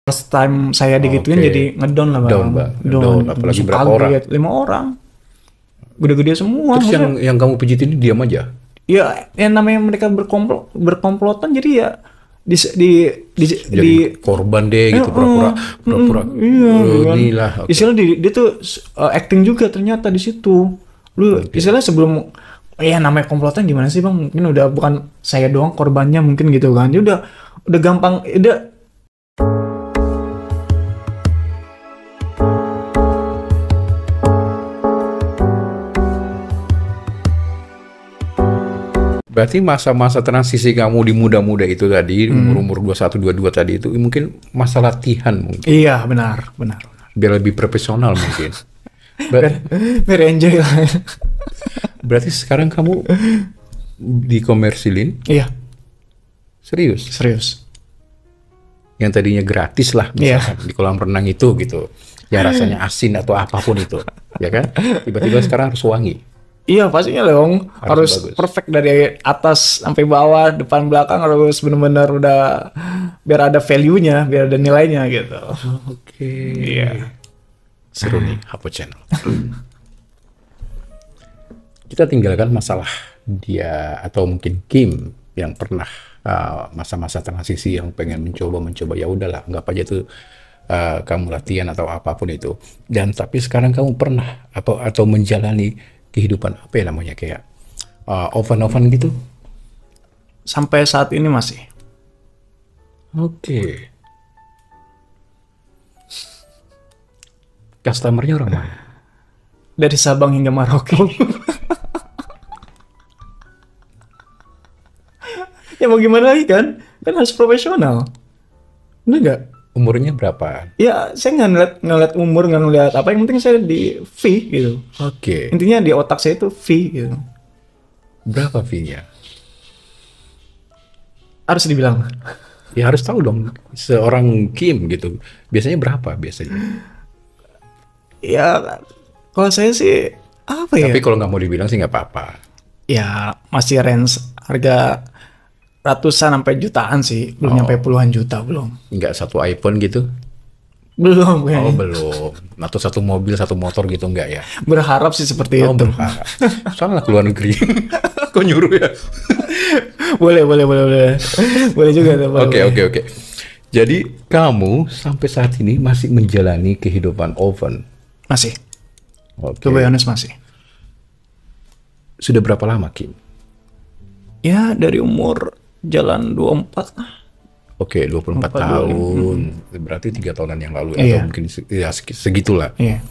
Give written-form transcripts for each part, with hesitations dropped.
first time saya digituin Oke. jadi ngedown lah bang. Down, Bang. Down, apalagi Langsung berapa kaget. 5 orang. Gede-gede semua. Terus yang kamu pijit ini diam aja. Ya yang namanya mereka berkomplotan jadi ya Jadi korban deh gitu, pura-pura. iya, kan. Inilah. Oke. Istilah dia tuh acting juga ternyata di situ. Lu istilahnya sebelum ya namanya komplotan gimana sih bang? Mungkin udah bukan saya doang korbannya mungkin gitu kan. Dia udah gampang, udah. Berarti masa-masa transisi kamu di muda-muda itu tadi, umur-umur 21, 22 tadi itu mungkin masa latihan mungkin. Iya benar. Biar lebih profesional mungkin. Biar enjoy lah. Berarti sekarang kamu dikomersilin? Iya Serius? serius. Yang tadinya gratis lah misalkan di kolam renang itu gitu. Yang rasanya asin atau apapun itu. Ya kan? Tiba-tiba sekarang harus wangi. Iya pastinya dong harus bagus. perfect dari atas sampai bawah, depan belakang harus benar-benar udah biar ada value-nya, biar ada nilainya gitu. Oke. Iya. Seru nih Hapo Channel. Kita tinggalkan masalah dia atau mungkin Kim yang pernah masa-masa transisi yang pengen mencoba ya udahlah anggap aja itu kamu latihan atau apapun itu. Dan tapi sekarang kamu pernah atau menjalani kehidupan apa ya namanya kayak oven gitu? Sampai saat ini masih. Oke. Customernya orang mana? Dari Sabang hingga Merauke. Ya mau gimana lagi kan? Kan harus profesional. Bener nggak? Umurnya berapa? Ya saya nggak ngeliat umur, nggak ngeliat apa. Yang penting saya di fee gitu. Oke. Intinya di otak saya itu fee gitu. Berapa fee-nya? Harus dibilang. Ya harus tahu dong seorang Kim gitu. Biasanya berapa biasanya? Ya kalau saya sih apa ya? Tapi kalau nggak mau dibilang sih nggak apa-apa. Ya masih range harga ratusan sampai jutaan sih, belum nyampe puluhan juta belum. Nggak satu iPhone gitu? Belum Oh kayaknya. belum. Atau satu mobil, satu motor gitu nggak ya? Berharap sih seperti Oh itu. berharap. Soalnya ke luar negeri. Kok nyuruh ya? Boleh. Boleh juga tuh. Oke. Jadi kamu sampai saat ini masih menjalani kehidupan oven. Masih. Oke. To be honest masih. Sudah berapa lama Kim? Ya dari umur jalan 24 lah. Oke, 24 tahun. Berarti 3 tahunan yang lalu Iya. atau mungkin ya segitulah. Iya.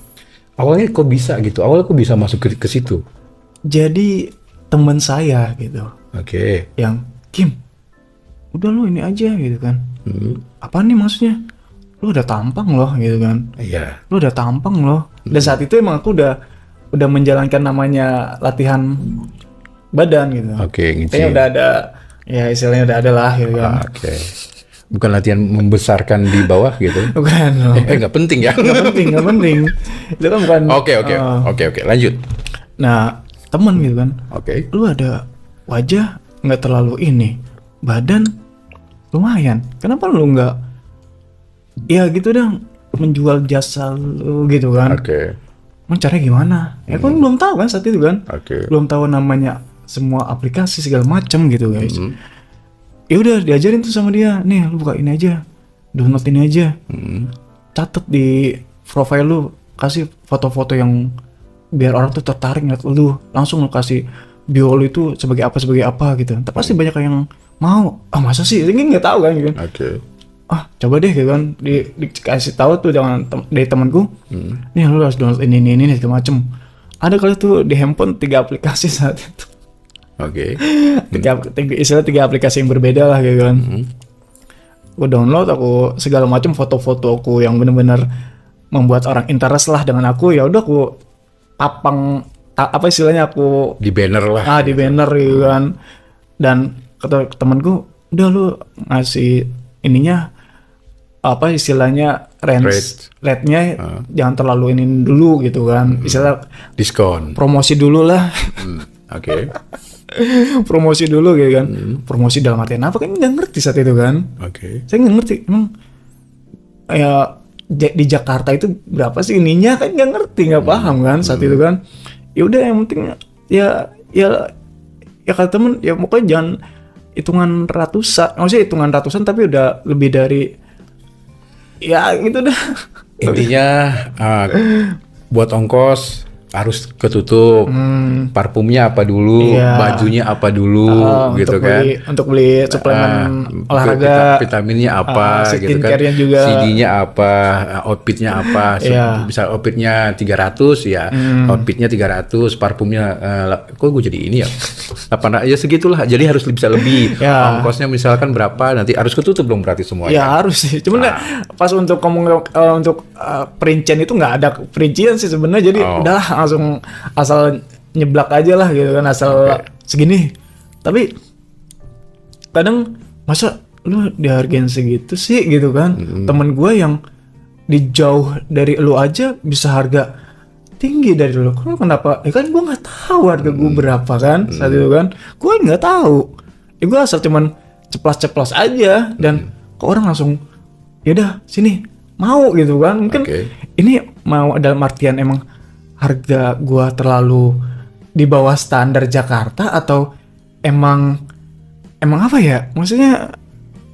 Awalnya kok bisa gitu? Awalnya kok bisa masuk ke situ? Jadi teman saya gitu Oke. yang Kim, udah lu ini aja gitu kan. Hmm. Apa nih maksudnya? Lu udah tampang loh gitu kan. Iya. Lu udah tampang loh. Dan saat itu emang aku udah menjalankan namanya latihan badan gitu. Oke, Kayaknya nge-gym. udah ada, ya istilahnya udah ada lah gitu kan. Oke. Bukan latihan membesarkan di bawah gitu. Bukan loh. Nggak penting ya. Nggak penting. Itu kan bukan. Oke. Lanjut. Nah, temen gitu kan. Oke. Lu ada wajah nggak terlalu ini, badan lumayan. Kenapa lu nggak, ya gitu dong, menjual jasa lu gitu kan? Oke. Emang caranya gimana? Ya kan belum tahu kan saat itu kan? Oke. Belum tahu namanya semua aplikasi segala macam gitu guys. Ya udah diajarin tuh sama dia, nih lu buka ini aja, download ini aja, catet di profile lu, kasih foto-foto yang biar orang tuh tertarik ngeliat lu, langsung lu kasih bio lu itu sebagai apa gitu. Tapi pasti banyak yang mau. Ah masa sih? Ini nggak tahu kan gitu. Oke. Ah coba deh gitu kan, dikasih tahu tuh jangan dari temanku, nih lu harus download ini segala macem. Ada kali tuh di handphone 3 aplikasi saat itu. Oke. Istilah 3 aplikasi yang berbeda lah gitu kan. Aku download, aku segala macam foto-foto aku yang benar-benar membuat orang interest lah dengan aku. Ya udah aku papang apa istilahnya aku Di banner lah. di banner gitu kan. Dan kata temanku, udah lu ngasih ininya apa istilahnya rate-nya jangan terlalu ini dulu gitu kan. Istilah Diskon. promosi dulu lah. Oke. Promosi dulu gitu kan. Promosi dalam artian apa kan nggak ngerti saat itu kan. Oke. Saya nggak ngerti emang ya di Jakarta itu berapa sih ininya kan nggak ngerti, nggak paham kan saat itu kan. Ya udah yang penting ya kata temen ya pokoknya jangan hitungan ratusan, maksudnya hitungan ratusan tapi udah lebih dari ya gitu dah. Intinya buat ongkos harus ketutup, parfumnya apa dulu, Iya. bajunya apa dulu, gitu untuk kan. untuk beli suplemen olahraga, vitaminnya apa, gitu kan. skincare-nya juga. CD-nya apa, outfitnya apa. Iya. Bisa outfitnya 300 ya, outfitnya 300, parfumnya kok gue jadi ini ya. Apa ya segitulah. Jadi harus bisa lebih. Ya. Ongkosnya misalkan berapa, nanti harus ketutup dong berarti semuanya. Ya harus sih. Cuman pas untuk ngomong untuk perincian itu nggak ada perincian sih sebenarnya. Jadi udahlah langsung asal nyeblak aja lah gitu kan, asal segini. Tapi kadang masa lu dihargain segitu sih gitu kan. Temen gue yang dijauh dari lu aja bisa harga tinggi dari lu. Kenapa? Ya kan gue nggak tahu harga gue berapa kan saat itu kan. Gue nggak tahu. Ya gue asal cuman ceplas-ceplos aja dan ke orang langsung yaudah sini mau gitu kan. Mungkin ini mau dalam artian emang harga gua terlalu di bawah standar Jakarta atau emang apa ya? Maksudnya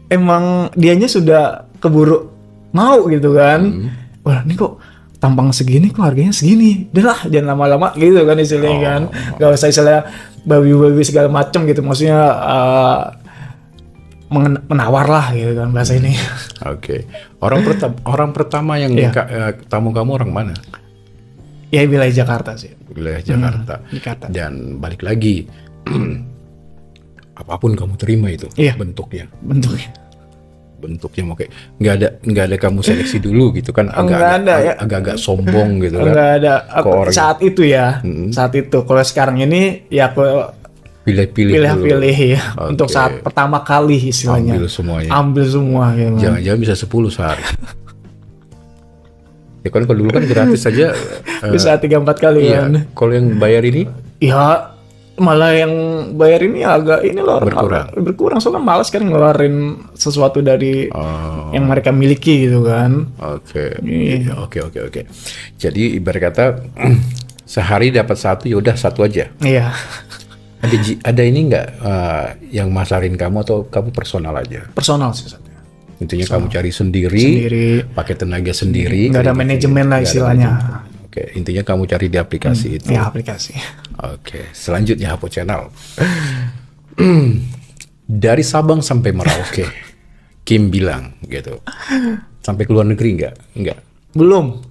emang dianya sudah keburu mau gitu kan. Wah, ini kok tampang segini kok harganya segini. Udah lah, jangan lama-lama gitu kan istilahnya kan. Gak usah istilah babi-babi segala macem gitu. Maksudnya menawar lah gitu kan bahasa ini. Oke. Orang pertama yang tamu kamu orang mana? Ya wilayah Jakarta sih. Wilayah Jakarta. Jakarta. Dan balik lagi, apapun kamu terima itu bentuknya mau kayak nggak ada kamu seleksi dulu gitu kan, agak-agak sombong gitu kan. Nggak ada. Saat itu ya, saat itu. Kalau sekarang ini ya aku pilih ya. Untuk saat pertama kali istilahnya. Ambil semua. Ya, jangan-jangan bisa 10 sehari. Ya kan kalau dulu kan gratis saja bisa 3-4 kali kan. Kalau yang bayar ini? Ya malah yang bayar ini agak ini loh berkurang soalnya malas kan ngeluarin sesuatu dari yang mereka miliki gitu kan. Oke. Jadi ibarat kata sehari dapat satu, yaudah satu aja. Iya. Ada ini nggak yang masarin kamu atau kamu personal aja? Personal sih satu. Intinya kamu cari sendiri, pakai tenaga sendiri. Nggak ada manajemen lah istilahnya. Oke, intinya kamu cari di aplikasi itu. Ya, aplikasi. Oke, selanjutnya Hapo Channel. Dari Sabang sampai Merauke, Kim bilang gitu. Sampai ke luar negeri nggak? Belum.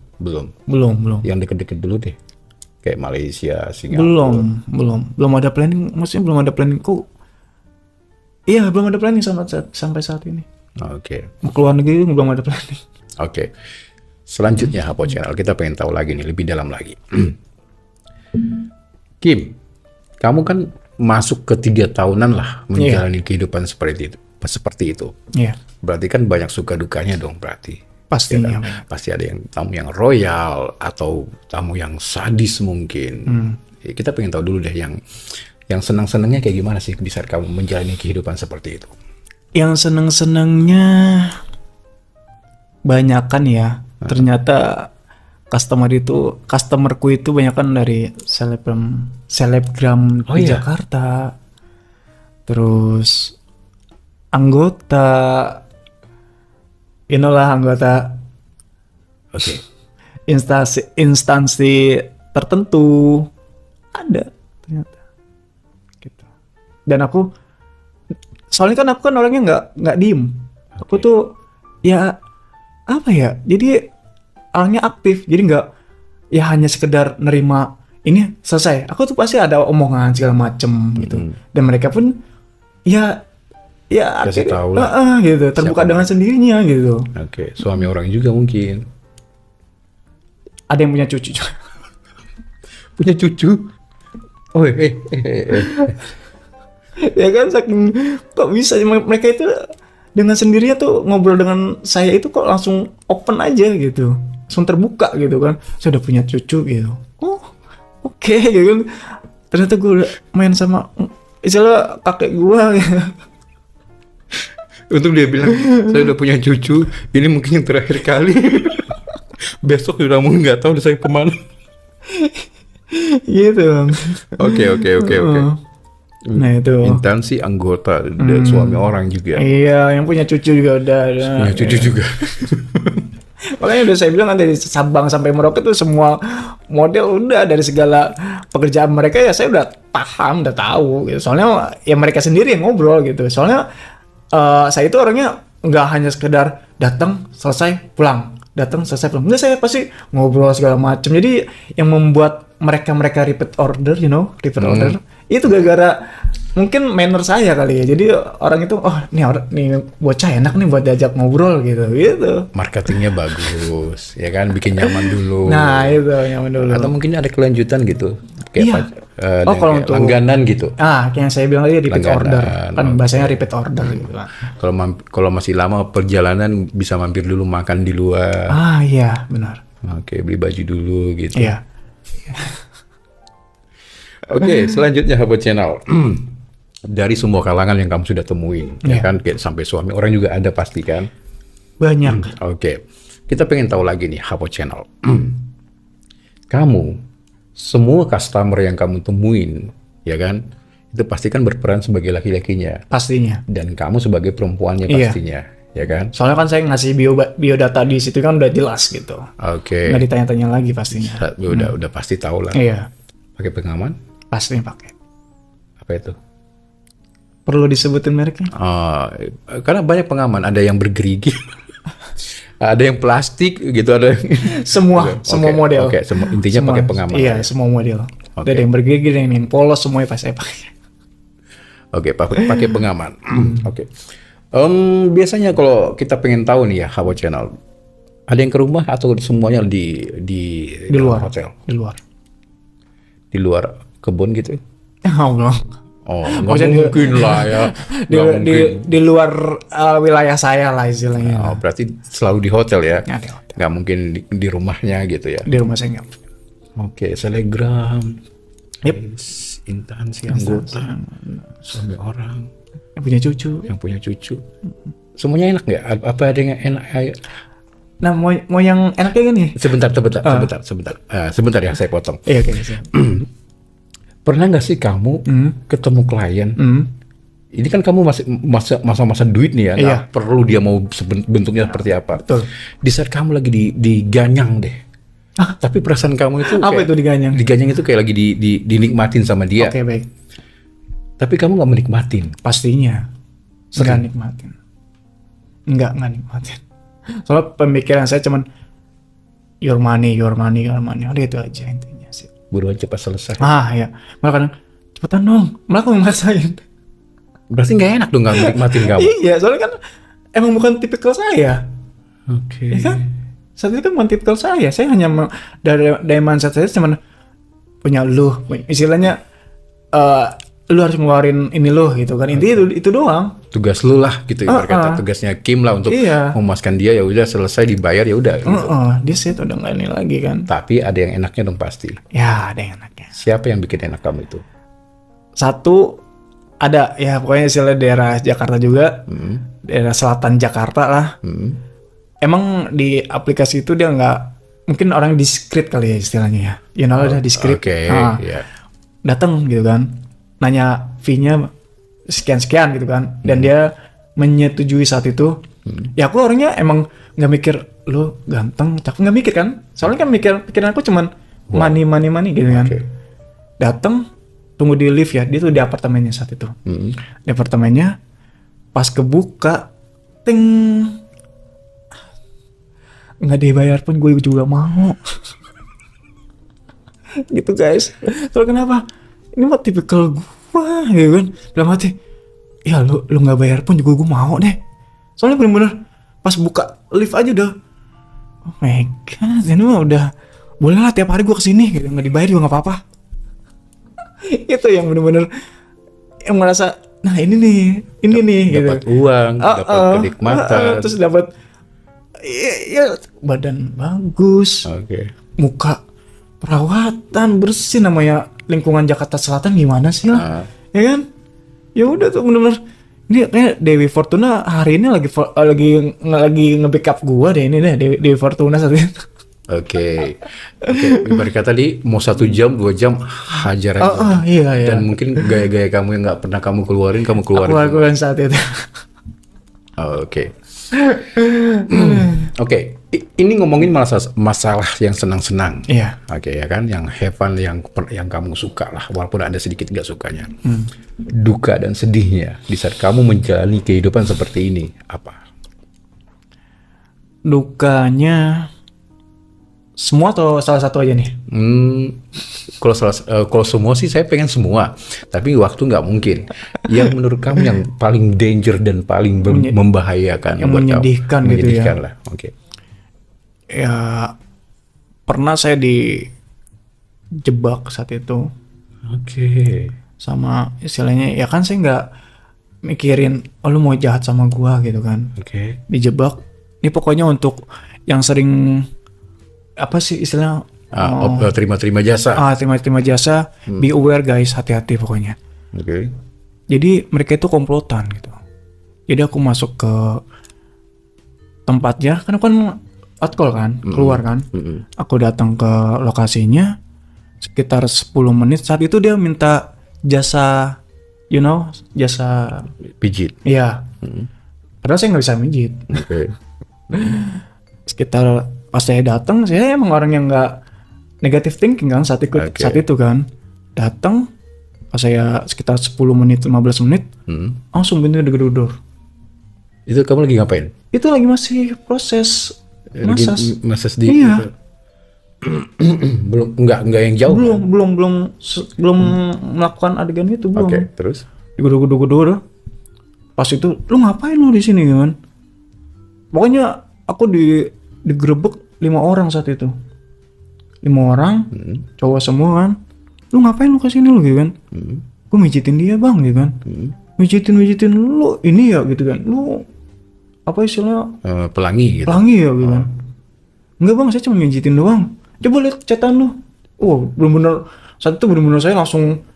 Yang deket-deket dulu deh. Kayak Malaysia, Singapura. Belum ada planning. Maksudnya belum ada planning kok. Iya, belum ada planning sampai saat ini. Oke. Mau keluar negeri belum ada planning. Oke. Selanjutnya Hapo Channel, kita pengen tahu lagi nih, lebih dalam lagi. Kim, kamu kan masuk ke 3 tahunan lah menjalani kehidupan seperti itu. Iya. Berarti kan banyak suka dukanya dong berarti. Pastinya. Ya, pasti ada yang tamu yang royal atau tamu yang sadis mungkin. Ya, kita pengen tahu dulu deh yang senang-senangnya kayak gimana sih bisa kamu menjalani kehidupan seperti itu. Yang seneng-senengnya banyakan ya. Ternyata customerku itu banyakan dari selebgram di Jakarta. Terus anggota instansi tertentu ada ternyata gitu. Dan soalnya kan aku kan orangnya nggak diem. Aku tuh ya apa ya, jadi orangnya aktif, jadi nggak ya hanya sekedar nerima ini selesai. Aku tuh pasti ada omongan segala macem gitu. Dan mereka pun ya kasih tahu lah gitu, terbuka dengan sendirinya gitu. Oke, suami orang juga mungkin. Ada yang punya cucu juga. Punya cucu? Oh, Ya kan, saking kok bisa mereka itu dengan sendirinya tuh ngobrol dengan saya itu kok langsung open aja gitu, langsung terbuka gitu kan. Saya udah punya cucu gitu. Oh oke, gitu kan. Ternyata gue udah main sama istilah kakek gue gitu. Untung dia bilang, saya udah punya cucu, ini mungkin yang terakhir kali. Besok udah mau nggak tahu saya kemana. Gitu Bang. Oke. Nah itu. Intansi anggota dan suami orang juga. Iya, yang punya cucu juga udah. Punya cucu juga. Makanya udah saya bilang kan dari Sabang sampai Merauke tuh semua model udah dari segala pekerjaan mereka ya saya udah paham, udah tahu gitu. Soalnya ya mereka sendiri yang ngobrol gitu. Soalnya saya itu orangnya nggak hanya sekedar datang selesai pulang, datang selesai pulang. Enggak, saya pasti ngobrol segala macam. Jadi yang membuat mereka repeat order, repeat order itu gara-gara mungkin manner saya kali ya. Jadi orang itu, oh nih bocah enak nih buat diajak ngobrol gitu. Marketingnya bagus, ya kan, bikin nyaman dulu. Nah itu nyaman dulu. Atau mungkin ada kelanjutan gitu, kayak kalau untuk langganan gitu. Kayak yang saya bilang tadi repeat Langganan, order, kan bahasanya repeat order gitu. Kalau masih lama perjalanan bisa mampir dulu makan di luar. Iya benar. Oke, beli baju dulu gitu. Iya. Oke, selanjutnya Habbo Channel. Dari semua kalangan yang kamu sudah temuin, ya kan, kayak sampai suami orang juga ada pasti kan? Banyak. Oke, kita pengen tahu lagi nih Habbo Channel. Kamu, semua customer yang kamu temuin, ya kan, itu pasti kan berperan sebagai laki-lakinya. Pastinya. Dan kamu sebagai perempuannya pastinya, ya kan? Soalnya kan saya ngasih biodata di situ kan udah jelas gitu. Oke. Nggak ditanya-tanya lagi pastinya. Udah pasti tahu lah. Iya. Pakai pengaman? Pasti pakai. Apa itu? Perlu disebutin mereknya? Karena banyak pengaman, ada yang bergerigi, ada yang plastik gitu, ada yang semua model. Oke, intinya pakai pengaman. Iya, semua model. Ada yang bergigi, ada yang polos, semuanya pasti saya pakai. Oke, pakai pengaman. Oke. Biasanya kalau kita pengen tahu nih ya Habbo Channel, ada yang ke rumah atau semuanya di luar hotel? Di luar kebun gitu? belum. Nggak mungkin lah ya. Di luar wilayah saya lah istilahnya. Berarti selalu di hotel ya? Ya, di hotel. Nggak mungkin di rumahnya gitu ya? Di rumah saya nggak. Oke, selebgram. Yep. Intansi anggota, suami orang. Yang punya cucu. Semuanya enak nggak? Apa ada yang enak? Nah, mau yang enaknya gini? Sebentar ya, saya potong. Iya, oke. Pernah nggak sih kamu ketemu klien? Ini kan kamu masih masa-masa duit nih ya, nggak perlu dia mau bentuknya seperti apa. Betul. Di saat kamu lagi diganyang deh, tapi perasaan kamu itu apa itu diganyang? Diganyang itu kayak lagi dinikmatin sama dia. Oke, baik. Tapi kamu nggak menikmatin. Pastinya. Nggak nikmatin. Nggak nikmatin. Soalnya pemikiran saya cuman your money. Udah itu aja intinya sih. Buruan cepat selesai. Ya. Malah kadang cepetan dong. Malah aku yang ngerasain. Berarti nggak enak dong nggak menikmatin kamu. Iya, soalnya kan emang bukan tipikal saya. Oke. Ya kan? Saat itu kan bukan tipikal saya. Saya hanya dari mindset saya cuman punya istilahnya lu harus ngeluarin ini lo gitu kan. Intinya itu doang. Tugas lu lah gitu berkata. Tugasnya Kim lah untuk memuaskan dia, ya udah selesai dibayar ya udah gitu. Dia sih udah nggak ini lagi kan. Tapi ada yang enaknya dong pasti. Ya, ada yang enaknya. Siapa yang bikin enak kamu itu? Satu ada ya pokoknya istilah daerah Jakarta juga. Daerah selatan Jakarta lah. Emang di aplikasi itu dia nggak, mungkin orang diskret kali ya istilahnya ya. Udah diskret. Oke. Datang gitu kan. Nanya fee-nya sekian-sekian gitu kan. Dan dia menyetujui saat itu. Ya aku orangnya emang nggak mikir lu ganteng, cakep, nggak mikir kan. Soalnya kan pikiran aku cuman money gitu kan. Datang, tunggu di lift ya. Dia tuh di apartemennya saat itu. Di apartemennya pas kebuka, ting, nggak dibayar pun gue juga mau. Gitu guys. Soalnya kenapa? Ini mah tipikal gua gitu kan. Dalam hati, ya lu nggak bayar pun juga gue mau deh. Soalnya bener-bener pas buka lift aja udah, oh my god, ini mah udah boleh lah tiap hari gue kesini gitu, nggak dibayar juga nggak apa-apa. Itu yang bener-bener yang merasa, nah ini nih dapat gitu. Uang, dapat kenikmatan, terus dapat ya badan bagus, muka perawatan bersih, namanya lingkungan Jakarta Selatan gimana sih lah, ya kan? Ya udah tuh bener-bener Ini kayak Dewi Fortuna hari ini lagi nge-backup gua deh ini deh Dewi Fortuna saat itu. Oke. Ibarat kata tadi mau 1 jam 2 jam hajar aja. Iya. Dan mungkin gaya-gaya kamu yang nggak pernah kamu keluarin Aku lakukan saat itu. Oke. Oke. Ini ngomongin masalah yang senang-senang. Iya. Oke, ya kan, yang have fun, yang kamu suka lah, walaupun ada sedikit nggak sukanya. Duka dan sedihnya di saat kamu menjalani kehidupan seperti ini apa? Dukanya semua atau salah satu aja nih? Kalau semua sih saya pengen semua, tapi waktu nggak mungkin. Yang menurut kamu yang paling danger dan paling membahayakan, yang buat menyedihkan kamu, gitu menyedihkan ya. lah. Oke. Ya pernah saya dijebak saat itu Oke. sama istilahnya, ya kan saya nggak mikirin lu mau jahat sama gua gitu kan. Oke. Dijebak. Ini pokoknya untuk yang sering apa sih istilahnya, Terima jasa. terima jasa, be aware guys, hati-hati pokoknya. Oke. Jadi mereka itu komplotan gitu. Jadi aku masuk ke tempatnya, kan aku kan outcall kan, keluar kan. Aku datang ke lokasinya sekitar 10 menit. Saat itu dia minta jasa, jasa Pijit. iya. Padahal saya nggak bisa mijit. Oke. Sekitar pas saya datang, saya emang orang yang nggak negative thinking kan saat itu kan. Datang pas saya sekitar 10 menit 15 menit langsung pintu digedor. Itu kamu lagi ngapain? Itu lagi masih proses Masas di. Iya. Belum nggak yang jauh. belum melakukan adegan itu belum. Oke, terus? Digedor. Pas itu lu ngapain lu di sini kan? Pokoknya aku digerebek 5 orang saat itu. 5 orang, cowok semua kan. Lu ngapain lu kesini lu gitu kan? Gue mijitin dia bang gitu kan. Mijitin lu ini ya gitu kan. Lu apa istilahnya? Pelangi gitu. Pelangi ya gitu kan. Enggak bang, saya cuma mijitin doang. Coba lihat chatan lu. Bener-bener saat itu bener-bener saya langsung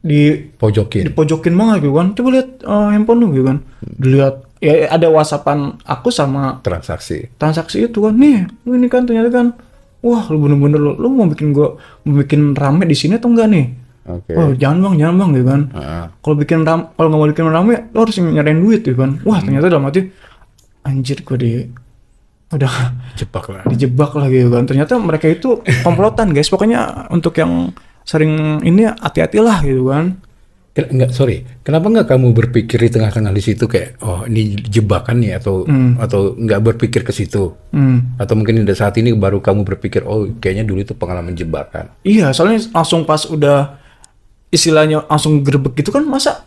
dipojokin banget gitu kan. Coba lihat handphone lu gitu kan. Dilihat ya ada WhatsAppan aku sama transaksi itu kan. Nih, lu ini kan ternyata kan. Wah, lu bener-bener lu mau bikin rame di sini atau enggak nih? Oke. Oh, jangan bang gitu kan. Kalau nggak mau bikin rame, lu harus nyariin duit gitu kan. Wah, ternyata dalam hati anjir gue udah dijebak lah gitu kan. Ternyata mereka itu komplotan guys. Pokoknya untuk yang sering ini hati-hatilah gitu kan. Kenapa nggak kamu berpikir di tengah-tengah di situ kayak, oh ini jebakan nih, atau nggak berpikir ke situ, atau mungkin saat ini baru kamu berpikir, oh kayaknya dulu itu pengalaman jebakan. Iya, soalnya langsung pas udah istilahnya langsung gerbek gitu kan, masa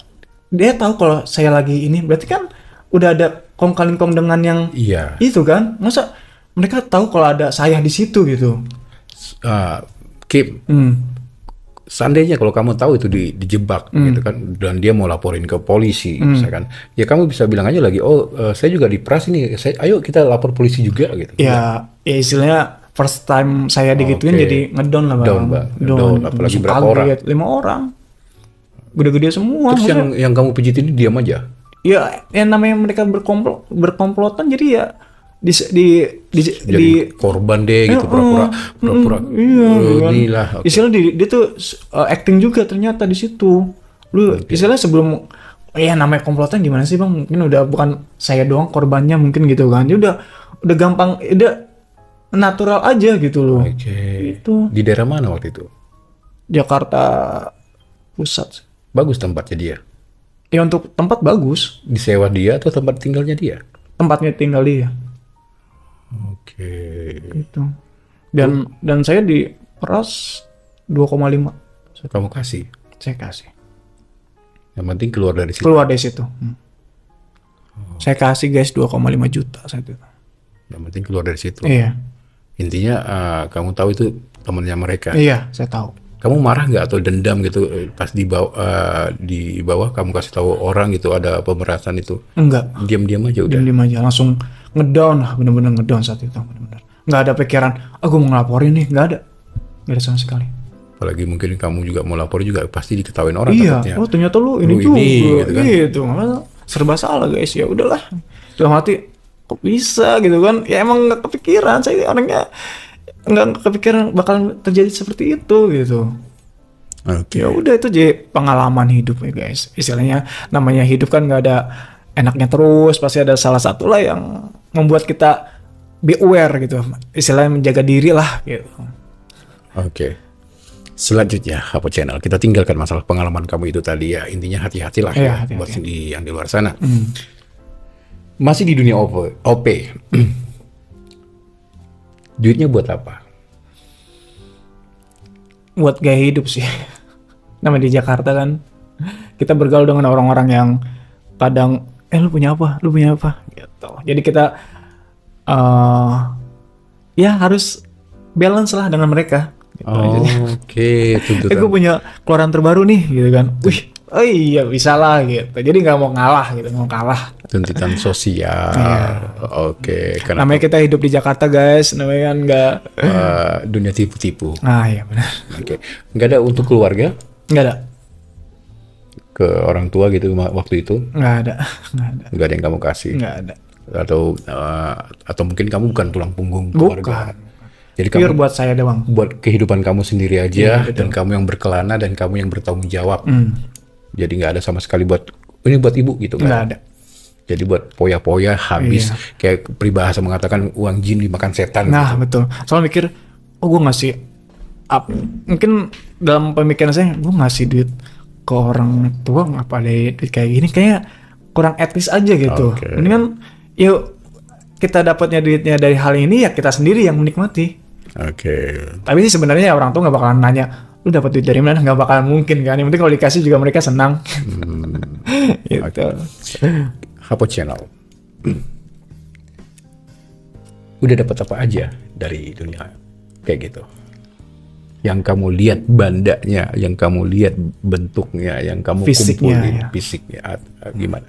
dia tahu kalau saya lagi ini, berarti kan udah ada kong-kali-kong dengan yang itu kan, masa mereka tahu kalau ada saya di situ gitu. Kim. Seandainya kalau kamu tahu itu dijebak gitu kan, dan dia mau laporin ke polisi, misalkan, ya kamu bisa bilang aja lagi, saya juga diperas ini, ayo kita lapor polisi juga gitu. Ya istilahnya first time saya digituin jadi ngedon lah bang. Down, apalagi berapa orang? 5 orang, gede-gede semua. Terus yang kamu pijitin diam aja? Ya, yang namanya mereka berkomplotan, jadi ya jadi korban deh gitu, pura-pura inilah. Istilah dia tuh acting juga ternyata di situ. Lu istilah sebelum namanya komplotan gimana sih bang? Mungkin udah bukan saya doang korbannya mungkin gitu kan. Dia udah gampang, udah natural aja gitu loh. Itu di daerah mana waktu itu? Jakarta Pusat. Bagus tempatnya dia? Ya untuk tempat bagus. Disewa dia atau tempat tinggalnya dia? Tempatnya tinggal dia. Gitu. Dan saya diperas 2,5. Kamu kasih? Saya kasih. Yang penting keluar dari situ. Saya kasih guys 2,5 juta saat itu. Yang penting keluar dari situ. Iya. Intinya kamu tahu itu temannya mereka. Iya, saya tahu. Kamu marah nggak atau dendam gitu pas di bawah kamu kasih tahu orang gitu ada pemerasan itu? Enggak. Diam-diam aja udah. Diam-diam aja, langsung ngedown lah, bener-bener ngedown saat itu, bener-bener. Nggak ada pikiran, aku mau ngelaporin nih, nggak ada sama sekali. Apalagi mungkin kamu juga mau lapor juga pasti diketawain orang. Iya, takutnya. Ternyata lu ini juga, gitu kan. serba salah guys. Ya udahlah, dalam hati kok bisa gitu kan, ya emang nggak kepikiran, saya orangnya nggak kepikiran bakal terjadi seperti itu gitu. Oke. Ya udah, itu jadi pengalaman hidup ya guys. Istilahnya namanya hidup kan nggak ada enaknya terus, pasti ada salah satu lah yang membuat kita be aware gitu, istilahnya menjaga diri lah gitu. Oke. Selanjutnya, Hapo Channel, kita tinggalkan masalah pengalaman kamu itu tadi ya. Intinya hati-hatilah Iya, ya hati-hati. buat yang di luar sana. Masih di dunia OP. Duitnya buat apa? Buat gaya hidup sih. Namanya di Jakarta kan, kita bergaul dengan orang-orang yang kadang, lu punya apa? Lu punya apa? Gitu. Jadi kita ya harus balance lah dengan mereka. Gitu. Jadi, Oke, tuntutan. gue punya keluaran terbaru nih, gitu kan. Wih, oh iya bisa lah gitu. Jadi nggak mau ngalah gitu, nggak mau kalah. Tuntutan sosial. Oke, karena Namanya kita hidup di Jakarta guys, namanya kan nggak. dunia tipu-tipu. Ah iya benar. Oke, nggak ada untuk keluarga, Nggak ada, ke orang tua gitu waktu itu, nggak ada, nggak ada, nggak ada yang kamu kasih, nggak ada. atau mungkin kamu bukan tulang punggung keluarga. Bukan. Jadi Pure kamu buat saya doang. buat kehidupan kamu sendiri aja, Iya, dan kamu yang berkelana dan kamu yang bertanggung jawab. Hmm, Jadi nggak ada sama sekali buat ini buat ibu gitu nggak kan. ada. Jadi buat poya-poya habis, Iya. kayak peribahasa mengatakan uang jin dimakan setan. Nah betul. Soalnya mikir, oh gue ngasih mungkin dalam pemikiran saya, gue ngasih duit ke orang tua ngapa ada duit kayak gini, kayak kurang etis aja gitu. Oke. Ini kan, yuk kita dapatnya duitnya dari hal ini, ya kita sendiri yang menikmati. Oke. Tapi sih sebenarnya orang tua nggak bakalan nanya, lu dapat duit dari mana? Nggak bakalan mungkin kan. Yang penting kalau dikasih juga mereka senang. Gitu. Hapo Channel. Udah dapat apa aja dari dunia kayak gitu? Yang kamu lihat bandanya, yang kamu lihat bentuknya, yang kamu Fisiknya, kumpulin ya. fisiknya, gimana?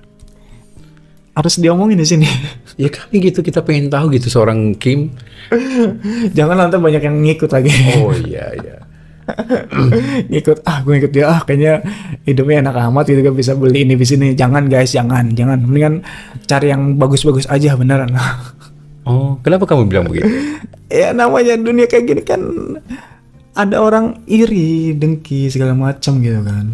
Harus diomongin di sini. Ya kali gitu kita pengen tahu gitu seorang Kim. Jangan nanti banyak yang ngikut lagi. Oh iya iya. Ngikut, gue ngikut dia, kayaknya hidupnya enak amat gitu kan, bisa beli ini di sini. Jangan guys, jangan. Mendingan cari yang bagus-bagus aja beneran. Oh, kenapa kamu bilang begitu? Ya namanya dunia kayak gini kan, ada orang iri, dengki segala macam gitu kan.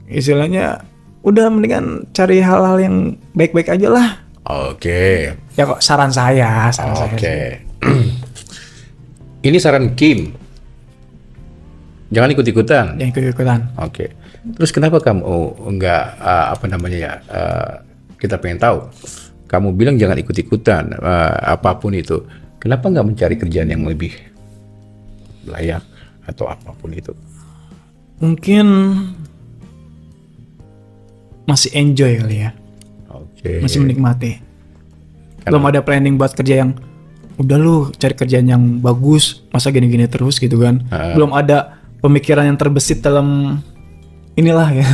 Istilahnya udah mendingan cari hal-hal yang baik-baik aja lah. Oke. Ya kok saran saya sih. Oke. Ini saran Kim. Jangan ikut-ikutan. Yang ikut-ikutan. Oke. Terus kenapa kamu nggak apa namanya ya? Kita pengen tahu. Kamu bilang jangan ikut-ikutan apapun itu. Kenapa nggak mencari kerjaan yang lebih layak atau apapun itu? Mungkin masih enjoy kali ya. Oke. Masih menikmati. Belum ada planning buat kerja yang udah lu cari kerjaan yang bagus, masa gini-gini terus gitu kan. Belum ada pemikiran yang terbesit dalam inilah ya.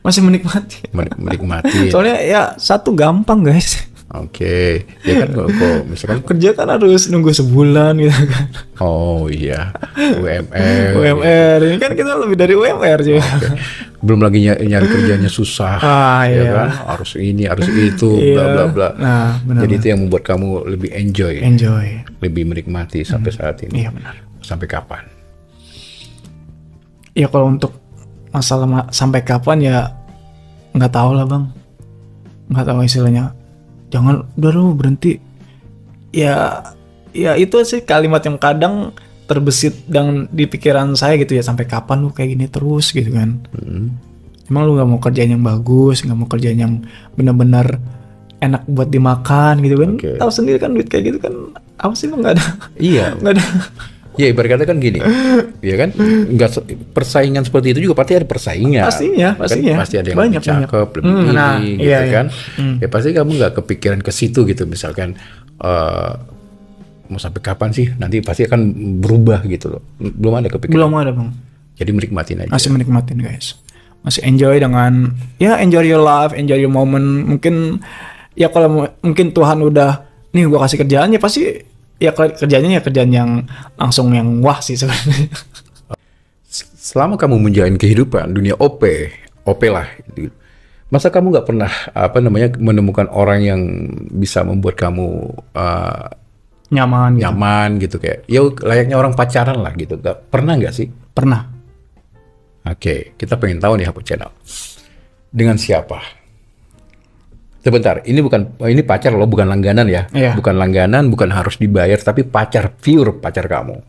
Masih menikmati. Menikmati. Soalnya ya satu gampang guys. Oke. Ya kan kok misalkan Kerja kan harus nunggu sebulan gitu kan. oh iya UMR. UMR ini kan kita lebih dari UMR juga. Belum lagi nyari kerjanya susah. Ya Iya. kan? Harus ini, harus itu, bla bla bla. Nah, benar. Jadi itu yang membuat kamu lebih enjoy, lebih menikmati sampai saat ini. Iya benar. Sampai kapan? Ya kalau untuk masalah sampai kapan ya nggak tahu lah bang, nggak tahu istilahnya. Jangan udah lu berhenti. Ya itu sih kalimat yang kadang terbesit dan di pikiran saya gitu ya, sampai kapan lu kayak gini terus gitu kan. Emang lu nggak mau kerjaan yang bagus, nggak mau kerjaan yang benar-benar enak buat dimakan gitu kan. Tahu sendiri kan duit kayak gitu kan apa sih bang, nggak ada. Iya. Nggak ada. Ya ibarat kata kan gini, ya kan, nggak persaingan seperti itu juga pasti ada persaingan. Pastinya. Kan pasti ada yang lebih cakep, lebih ini, gitu iya, kan. Ya pasti kamu nggak kepikiran ke situ gitu, misalkan mau sampai kapan sih? Nanti pasti akan berubah gitu loh. Belum ada kepikiran. Belum ada bang. Jadi menikmatin aja. Masih menikmatin guys. Masih enjoy dengan enjoy your life, enjoy your moment. Mungkin ya kalau mungkin Tuhan udah nih gua kasih kerjaan ya pasti ya kerjanya ya kerjaan yang langsung yang wah sih sebenarnya. Selama kamu menjalani kehidupan dunia OP lah, Masa kamu nggak pernah menemukan orang yang bisa membuat kamu Nyaman gitu. nyaman gitu, kayak ya layaknya orang pacaran lah gitu? Pernah nggak sih? Pernah. Oke, kita pengen tahu nih Hapo Channel. Dengan siapa? Sebentar, ini pacar loh, bukan langganan ya. Iya. Bukan langganan, bukan harus dibayar, tapi pacar, pure pacar kamu.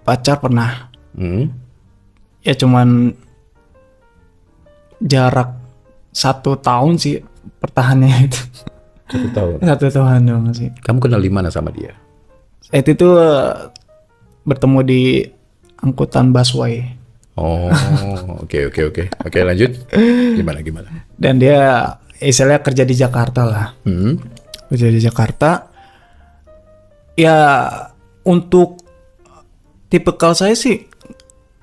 Pacar pernah. Hmm? Ya cuman jarak 1 tahun sih pertahanannya itu. 1 tahun. 1 tahun dong sih. Kamu kenal di mana sama dia? Itu tuh bertemu di angkutan busway. Oh, oke. Oke, lanjut. Gimana? Dan dia istilahnya kerja di Jakarta lah. Kerja di Jakarta. Ya untuk tipikal saya sih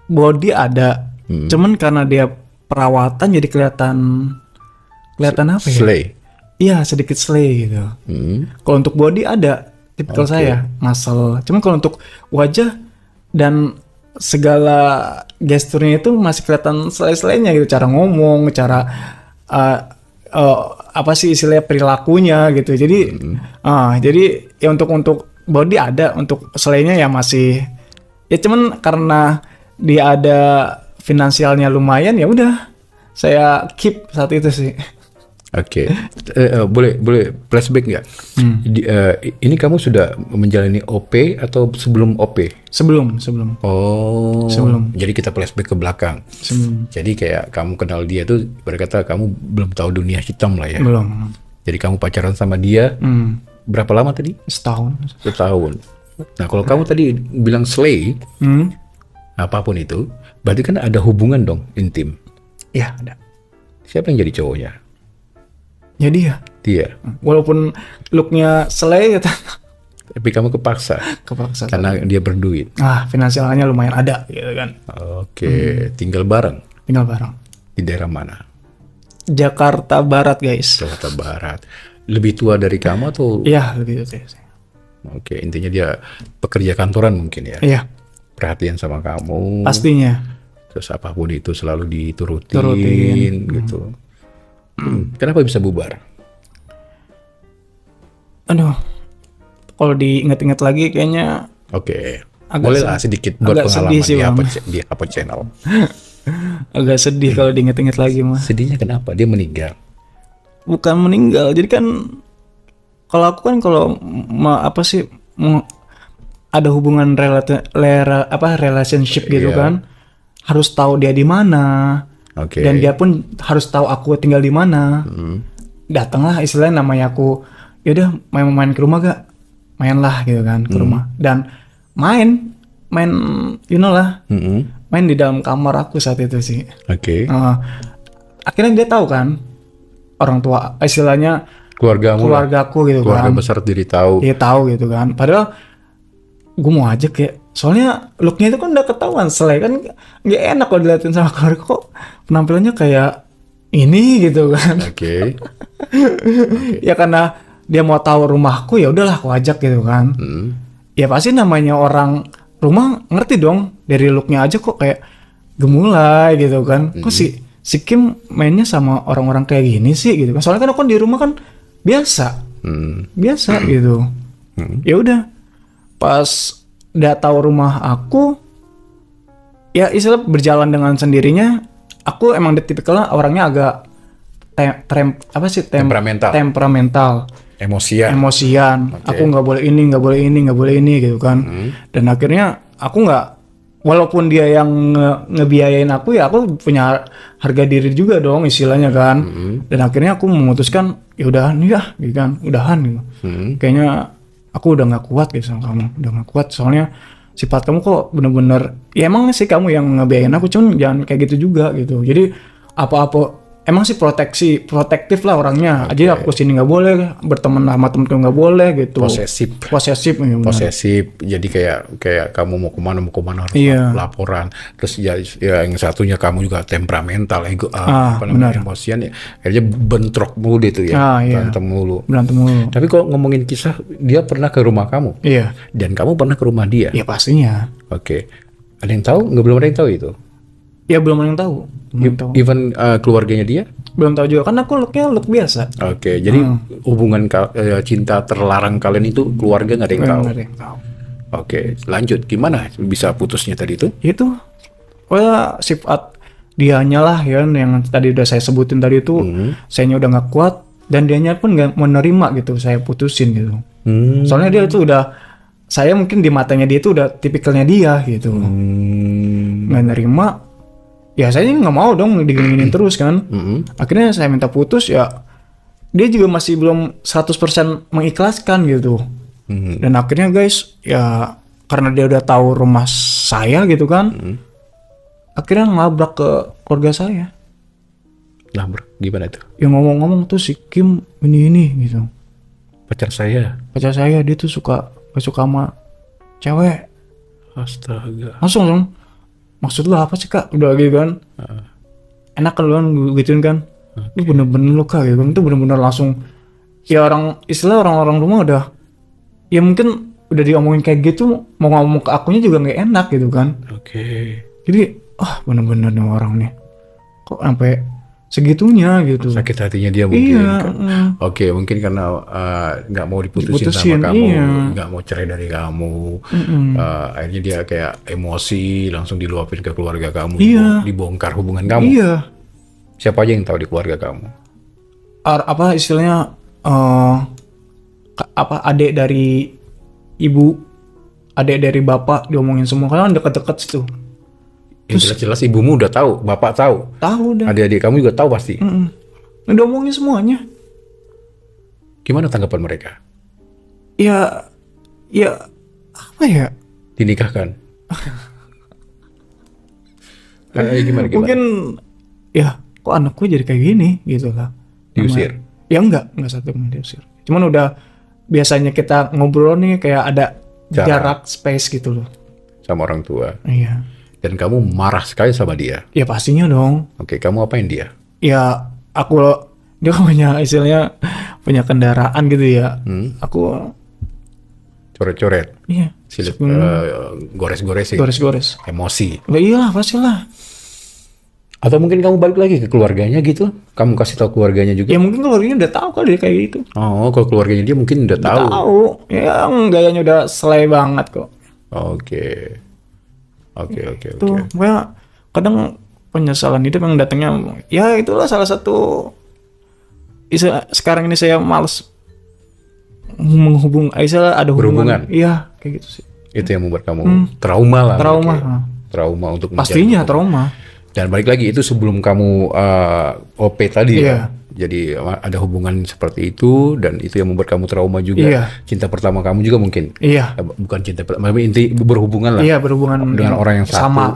body ada. Cuman karena dia perawatan jadi kelihatan apa ya? Slay. Iya, sedikit slay gitu. Kalau untuk body ada tipikal saya, muscle. Cuman kalau untuk wajah dan segala gesturnya itu masih kelihatan slay-slaynya gitu, cara ngomong, cara apa sih istilahnya perilakunya gitu. Jadi jadi ya untuk body ada, untuk slaynya ya masih ya, cuman karena dia ada finansialnya lumayan, ya udah saya keep saat itu sih. Oke. Boleh flashback nggak? Ini kamu sudah menjalani OP atau sebelum OP? Sebelum. Oh. Sebelum. Jadi kita flashback ke belakang. Sebelum. Jadi kayak kamu kenal dia tuh, berkata kamu belum tahu dunia hitam lah ya. Belum. Jadi kamu pacaran sama dia berapa lama tadi? Setahun. Nah, kalau kamu tadi bilang slay, apapun itu, berarti kan ada hubungan dong, intim. Iya, ada. Siapa yang jadi cowoknya? Ya dia. Walaupun looknya slay gitu. Tapi kamu kepaksa karena dia berduit. Finansialnya lumayan ada gitu kan. Oke. Tinggal bareng di daerah mana? Jakarta Barat, guys. Jakarta Barat. Lebih tua dari kamu atau? Iya, lebih tua. Oke, intinya dia pekerja kantoran mungkin ya. Iya. Perhatian sama kamu. Pastinya. Terus apapun itu selalu diturutin gitu. Kenapa bisa bubar? Aduh, kalau diingat-ingat lagi kayaknya. Oke, boleh lah sedikit buat pengalaman di Hapo Channel. Agak sedih kalau diingat-ingat lagi mah. Sedihnya kenapa? Dia meninggal? Bukan meninggal, jadi kan kalau aku kan kalau ada hubungan relationship gitu kan, harus tahu dia di mana. Dan dia pun harus tahu aku tinggal di mana. Datanglah istilahnya, namanya aku, yaudah main ke rumah gak? Main lah gitu kan ke rumah. Dan main you know lah. Main di dalam kamar aku saat itu sih. Akhirnya dia tahu kan, orang tua istilahnya keluargaku gitu kan. Keluarga besar diri tahu. Dia tahu gitu kan. Padahal gue mau aja kayak, soalnya looknya itu kan udah ketahuan, selai kan nggak enak kalau diliatin sama keluarga, kok penampilannya kayak ini gitu kan. Ya karena dia mau tahu rumahku, ya udahlah aku ajak gitu kan. Ya pasti namanya orang rumah ngerti dong, dari looknya aja kok kayak gemulai gitu kan. Kok si Kim mainnya sama orang-orang kayak gini sih gitu kan. Soalnya kan aku di rumah kan biasa gitu. Ya udah, pas udah tahu rumah aku, ya istilah berjalan dengan sendirinya. Aku emang tipikalnya orangnya agak temperamental, emosian. Aku nggak boleh ini gitu kan. Dan akhirnya aku nggak, walaupun dia yang ngebiayain aku, ya aku punya harga diri juga dong istilahnya kan. Dan akhirnya aku memutuskan, ya udahan ya gitu kan, udahan gitu. Kayaknya aku udah nggak kuat gitu sama kamu, udah nggak kuat, soalnya sifat kamu kok bener-bener, ya emang sih kamu yang ngebiayain aku, cuman jangan kayak gitu juga gitu. Jadi apa-apa emang sih protektif lah orangnya. Jadi aku sini nggak boleh, berteman sama temen-temen nggak boleh gitu. Posesif. Jadi kayak kamu mau kemana harus laporan. Terus ya yang satunya kamu juga temperamental, emosian ya. Akhirnya bentrok mulu itu ya, berantem mulu. Tapi kalau ngomongin kisah, dia pernah ke rumah kamu. Iya. Dan kamu pernah ke rumah dia. Iya pastinya. Oke. Ada yang tahu? Belum ada yang tahu itu. Ya belum ada yang tahu. Belum tahu. Even keluarganya dia? Belum tahu juga. Karena aku look biasa. Oke, jadi hubungan cinta terlarang kalian itu keluarga nggak ada yang tahu. Nggak ada yang tahu. Oke, lanjut. Gimana bisa putusnya tadi itu? Itu, sifat dianya lah ya, yang tadi udah saya sebutin tadi itu, sayanya udah nggak kuat dan dianya pun nggak menerima gitu, saya putusin gitu. Soalnya dia itu udah, saya mungkin di matanya dia itu udah tipikalnya dia gitu, nggak nerima. Ya saya nggak mau dong digini terus kan. Akhirnya saya minta putus ya. Dia juga masih belum 100% mengikhlaskan gitu. Dan akhirnya guys, ya karena dia udah tahu rumah saya gitu kan. Akhirnya ngelabrak ke keluarga saya. Labrak gimana itu? Yang ngomong-ngomong tuh si Kim ini gitu. Pacar saya. Pacar saya dia tuh gak suka sama cewek. Astaga. Langsung maksud lu apa sih kak? Udah gitu kan. Enak kan lu kan gituin kan. Lu bener-bener lu kak gitu kan. Itu bener-bener langsung. Ya istilah orang-orang rumah udah. Ya mungkin udah diomongin kayak gitu. Mau ngomong ke akunya juga gak enak gitu kan. Oke. Jadi bener-bener nih orang nih. Kok sampai segitunya gitu. Sakit hatinya dia mungkin. Iya. Oke, mungkin karena nggak mau diputusin sama kamu, nggak mau cerai dari kamu. Akhirnya dia kayak emosi, langsung diluapin ke keluarga kamu, dibongkar hubungan kamu. Iya. Siapa aja yang tahu di keluarga kamu? Apa istilahnya? Adik dari ibu, adik dari bapak diomongin semua karena deket-deket situ. Yang jelas-jelas ibumu udah tahu, bapak tahu. Tahu dah. Adik-adik kamu juga tahu pasti. Udah omongin semuanya. Gimana tanggapan mereka? Ya apa ya? Dinikahkan. Gimana? Mungkin ya kok anakku jadi kayak gini gitu lah. Diusir? Ya enggak satu pun diusir. Cuman udah biasanya kita ngobrol nih kayak ada jarak space gitu loh. Sama orang tua. Iya. Dan kamu marah sekali sama dia. Ya pastinya dong. Oke, kamu apain dia? Ya dia punya istilahnya punya kendaraan gitu ya. Aku coret-coret. Iya. Silip gores-gores. Gores-gores. Emosi. Iyalah pastilah. Atau mungkin kamu balik lagi ke keluarganya gitu. Kamu kasih tahu keluarganya juga. Ya mungkin keluarganya udah tahu kali dia kayak gitu. Oh, kalau keluarganya dia mungkin udah tahu. Tahu. Ya gayanya udah selai banget kok. Oke. Tuh, pokoknya kadang penyesalan hidup yang datangnya, ya itulah salah satu. Sekarang ini saya males ada hubungan. Iya, kayak gitu sih. Itu yang membuat kamu trauma lah. Trauma untuk pastinya trauma. Dan balik lagi itu sebelum kamu OP tadi ya. Jadi ada hubungan seperti itu dan itu yang membuat kamu trauma juga. Iya. Cinta pertama kamu juga mungkin. Iya. Bukan cinta pertama, inti berhubungan lah. Iya, berhubungan dengan orang yang sama.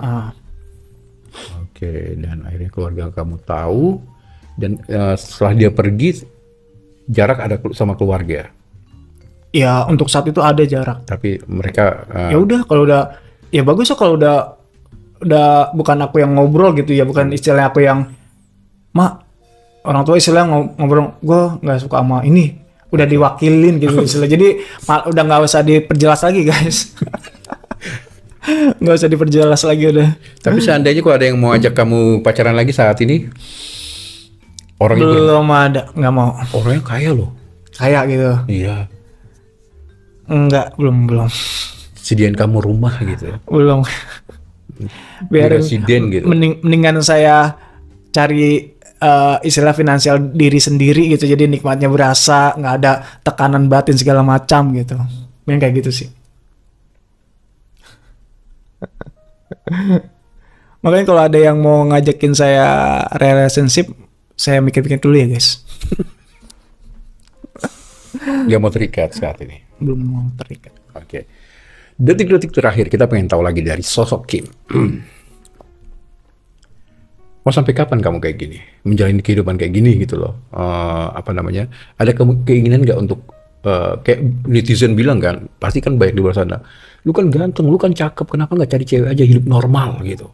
Oke, dan akhirnya keluarga kamu tahu dan setelah dia pergi jarak ada sama keluarga. Ya, untuk saat itu ada jarak. Tapi mereka ya udah kalau udah ya bagus lah kalau udah bukan aku yang ngobrol gitu ya, bukan istilah aku yang orang tua istilah ngobrol, gue nggak suka sama ini, udah diwakilin gitu istilah. Jadi udah nggak usah diperjelas lagi guys. Nggak usah diperjelas lagi udah. Tapi seandainya kok ada yang mau ajak kamu pacaran lagi saat ini, orangnya belum ada, nggak mau. Orangnya kaya loh. Kaya gitu. Iya. Enggak, belum. Sediain kamu rumah gitu. Belum. Biarin residen gitu. Mendingan saya cari istilah finansial diri sendiri gitu, jadi nikmatnya berasa, nggak ada tekanan batin segala macam gitu. Yang kayak gitu sih. Makanya kalau ada yang mau ngajakin saya relationship, saya mikir-mikir dulu ya guys. Gak mau terikat saat ini? Belum mau terikat. Oke. Detik-detik terakhir kita pengen tahu lagi dari sosok Kim. Mau sampai kapan kamu kayak gini? Menjalani kehidupan kayak gini gitu loh. Ada keinginan nggak untuk kayak netizen bilang kan, pasti kan banyak di luar sana. Lu kan ganteng, lu kan cakep, kenapa nggak cari cewek aja hidup normal gitu?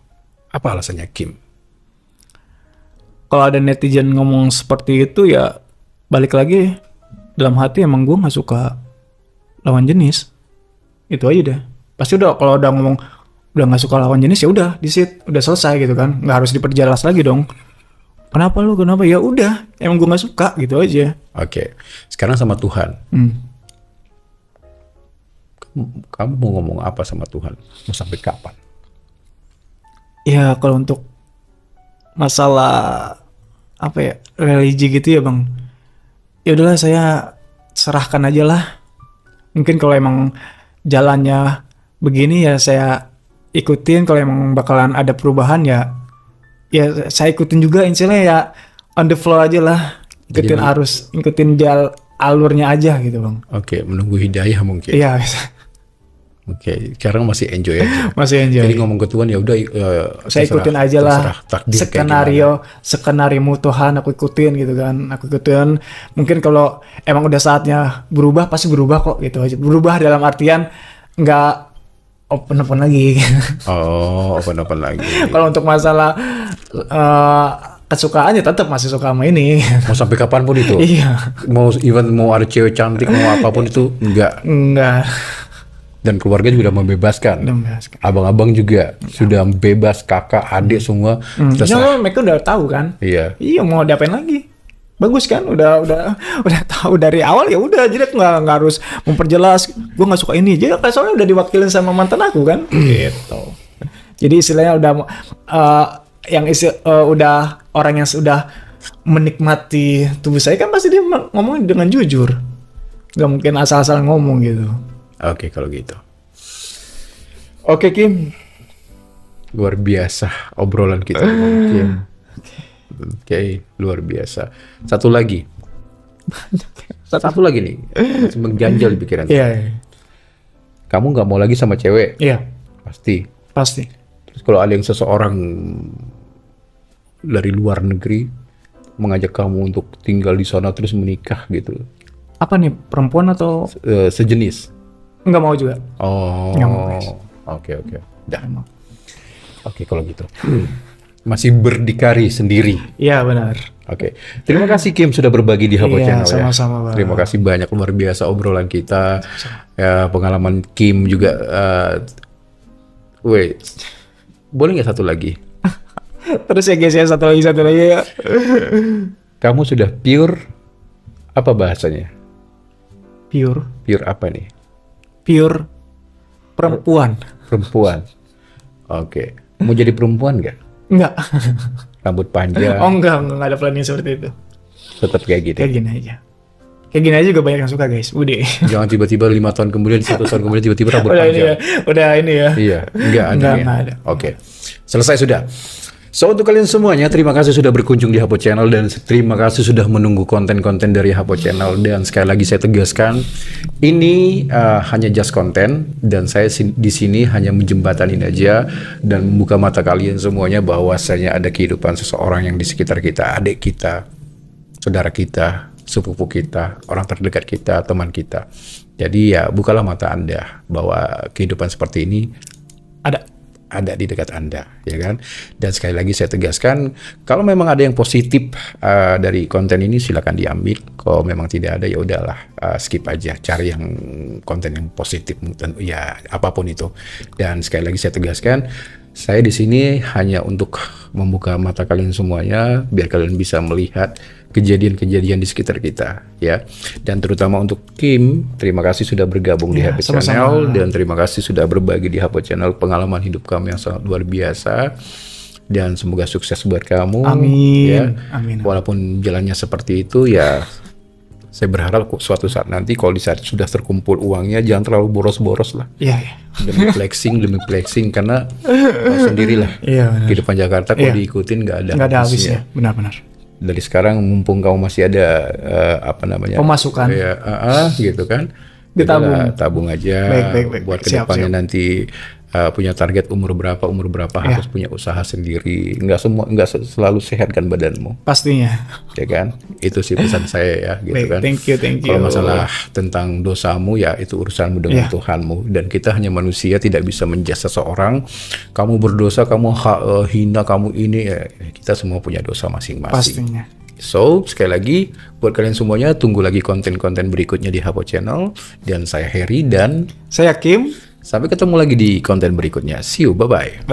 Apa alasannya Kim? Kalau ada netizen ngomong seperti itu ya balik lagi, dalam hati emang gue nggak suka lawan jenis. Itu aja deh. Pasti udah kalau udah ngomong udah nggak suka lawan jenis, ya udah di sit, udah selesai gitu kan, nggak harus diperjelas lagi dong. Kenapa lu, kenapa? Ya udah, emang gue nggak suka gitu aja. Oke. Sekarang sama Tuhan. Kamu mau ngomong apa sama Tuhan? Mau sampai kapan? Ya kalau untuk masalah apa ya, religi gitu ya bang, ya udahlah saya serahkan aja lah. Mungkin kalau emang jalannya begini ya saya ikutin, kalau emang bakalan ada perubahan ya saya ikutin juga, intinya ya on the flow aja lah, ikutin arus, ikutin alurnya aja gitu bang. Oke, menunggu hidayah mungkin. Iya. Oke, sekarang masih enjoy aja. Masih enjoy. Jadi ngomong ke Tuhan ya udah, saya ikutin aja lah skenario Tuhan, aku ikutin gitu kan, aku ikutin. Mungkin kalau emang udah saatnya berubah, pasti berubah kok gitu aja. Berubah dalam artian nggak open lagi. Oh, open lagi. Kalau untuk masalah kesukaannya tetap masih suka sama ini. Mau sampai kapanpun itu. Iya. Mau ada cewek cantik, mau apapun itu enggak. Dan keluarga juga membebaskan. Abang-abang juga sudah bebas, kakak, adik semua. Ya, mereka udah tahu kan. Iya. Iya, mau diapain lagi? Bagus kan, udah tahu dari awal, ya udah, jadi nggak harus memperjelas gue nggak suka ini, jadi soalnya udah diwakilin sama mantan aku kan. Gitu. Jadi istilahnya udah udah orang yang sudah menikmati tubuh saya kan, pasti dia ngomong dengan jujur, nggak mungkin asal-asal ngomong gitu. Oke, kalau gitu. Oke, Kim, luar biasa obrolan kita, Kim. Oke, luar biasa. Satu lagi nih, masih mengganjal di pikiran saya. Iya. Kamu nggak mau lagi sama cewek? Iya. Pasti. Terus kalau ada yang seseorang dari luar negeri mengajak kamu untuk tinggal di sana terus menikah gitu? Apa nih, perempuan atau? Sejenis. Nggak mau juga. Oh. Nggak mau, guys. Oke. Dah. Oke, kalau gitu. Masih berdikari sendiri. Iya, benar. Oke. Terima kasih Kim sudah berbagi di Hapo Channel ya. Sama-sama, Bang. Terima kasih banyak, luar biasa obrolan kita. Ya, pengalaman Kim juga. Boleh nggak satu lagi? Terus ya guys ya, satu lagi ya. Kamu sudah pure, apa bahasanya? Pure apa nih? Pure perempuan. Oke. Mau jadi perempuan nggak? Enggak. Rambut panjang? Oh enggak ada planning seperti itu. Tetap kayak gitu? Kayak gini aja juga banyak yang suka guys. Udah. Jangan tiba-tiba 5 tahun kemudian, 1 tahun kemudian tiba-tiba rambut panjang. Udah ini ya. Iya, enggak ada. Oke. Okay. Selesai sudah. So, untuk kalian semuanya, terima kasih sudah berkunjung di Hapo Channel dan terima kasih sudah menunggu konten-konten dari Hapo Channel. Dan sekali lagi saya tegaskan, ini hanya just konten dan saya di sini hanya menjembatanin aja dan membuka mata kalian semuanya bahwasanya ada kehidupan seseorang yang di sekitar kita, adik kita, saudara kita, sepupu kita, orang terdekat kita, teman kita. Jadi ya bukalah mata Anda bahwa kehidupan seperti ini ada di dekat Anda, ya kan? Dan sekali lagi saya tegaskan, kalau memang ada yang positif dari konten ini silakan diambil. Kalau memang tidak ada ya udahlah, skip aja, cari yang konten yang positif dan ya apapun itu. Dan sekali lagi saya tegaskan, saya di sini hanya untuk membuka mata kalian semuanya biar kalian bisa melihat kejadian-kejadian di sekitar kita, ya. Dan terutama untuk Kim, terima kasih sudah bergabung di Hapo Channel dan terima kasih sudah berbagi di Hapo Channel pengalaman hidup kamu yang sangat luar biasa. Dan semoga sukses buat kamu. Amin. Ya. Amin. Walaupun jalannya seperti itu, ya saya berharap suatu saat nanti kalau di saat sudah terkumpul uangnya jangan terlalu boros-boros lah. Iya. Demi flexing karena sendirilah. Iya. Kehidupan Jakarta kalau diikutin nggak ada habisnya. Benar-benar. Dari sekarang mumpung kamu masih ada pemasukan, ya, gitu kan, tabung aja. Baik. Buat kedepannya nanti punya target umur berapa harus punya usaha sendiri. Nggak selalu sehat kan badanmu. Pastinya. Ya kan, itu sih pesan saya ya, gitu kan. Thank you. Kalau masalah tentang dosamu ya itu urusanmu dengan Tuhanmu, dan kita hanya manusia, tidak bisa menjudge seseorang. Kamu berdosa, kamu hina, kamu ini, ya, kita semua punya dosa masing-masing. Pastinya. So, sekali lagi buat kalian semuanya, tunggu lagi konten-konten berikutnya di Hapo Channel. Dan saya Heri dan saya Kim. Sampai ketemu lagi di konten berikutnya. See you, bye-bye.